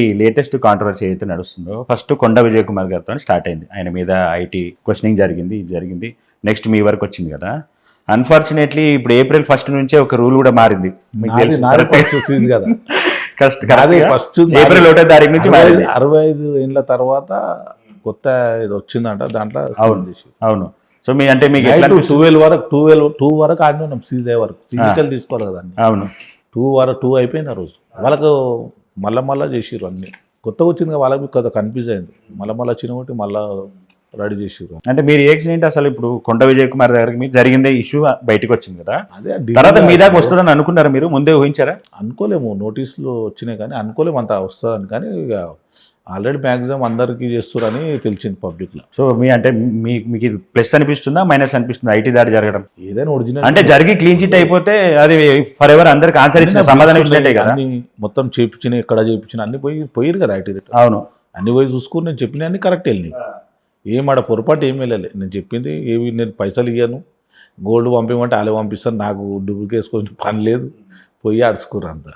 ఈ latest controversy అయితే నడుస్తుందో ఫస్ట్ కొండ విజయ్ కుమార్ గారితో స్టార్ట్ అయింది. ఆయన మీద ఐటీ క్వశ్చనింగ్ జరిగింది, ఇది జరిగింది. నెక్స్ట్ మీ వరకు వచ్చింది కదా. అన్ఫార్చునేట్లీ ఇప్పుడు April 1 నుంచే ఒక రూల్ కూడా మారింది. మీకు తెలుసు కదా ఫస్ట్ April 1వ తారీఖు నుంచి మారింది. 65 ఏళ్ళ తర్వాత కొత్త ఇది వచ్చిందంట దాంట్లో. అవును. సో మీ అంటే మీకు 2 వరకు ఆడినాం సీజ్ అయ్యే వరకు ఫిజికల్ తీసుకోవాలి కదా. అవును 2 అయిపోయింది ఆ రోజు. వాళ్ళకు మళ్ళా చేసిర్రు అన్ని. కొత్తగా వచ్చింది కదా వాళ్ళకి కదా కన్ఫ్యూజ్ అయింది. మళ్ళా వచ్చిన ఒకటి మళ్ళా రెడీ చేసిర్రు. అంటే మీ రియాక్షన్ ఏంటి అసలు? ఇప్పుడు కొండ విజయ్ కుమార్ దగ్గరికి మీరు జరిగిందే ఇష్యూ బయటకు వచ్చింది కదా, అదే తర్వాత మీ దాకా వస్తుందని అనుకున్నారా? మీరు ముందే ఊహించారా? అనుకోలేము, నోటీసులు వచ్చినాయి కానీ అనుకోలేము అంత వస్తుందని. కానీ ఇక ఆల్రెడీ మ్యాక్సిమం అందరికీ చేస్తారని తెలిసింది పబ్లిక్లో. సో మీ అంటే మీకు ఇది ప్లస్ అనిపిస్తుందా మైనస్ అనిపిస్తుందా ఐటీ దాడి జరగడం? ఏదైనా ఒరిజినల్ అంటే జరిగి క్లీన్ చిట్ అయిపోతే అది ఫర్ ఎవర్ అందరికి ఆన్సర్ ఇచ్చిన సమాధానం ఇచ్చినట్టే కదా. అన్ని మొత్తం చేయించిన ఎక్కడ చేయించిన అన్ని పోయిరు కదా ఐటీ. అవును అన్ని పోయి చూసుకుని నేను చెప్పిన అన్ని కరెక్ట్ వెళ్ళినాయి. ఏమాడ పొరపాటు ఏం వెళ్ళాలి. నేను చెప్పింది ఏవి నేను పైసలు ఇవ్వను, గోల్డ్ పంపించమంటే వాళ్ళే పంపిస్తాను, నాకు డూప్లికేట్ వేసుకొని పని లేదు, పోయి అడుచుకోరు అంతా.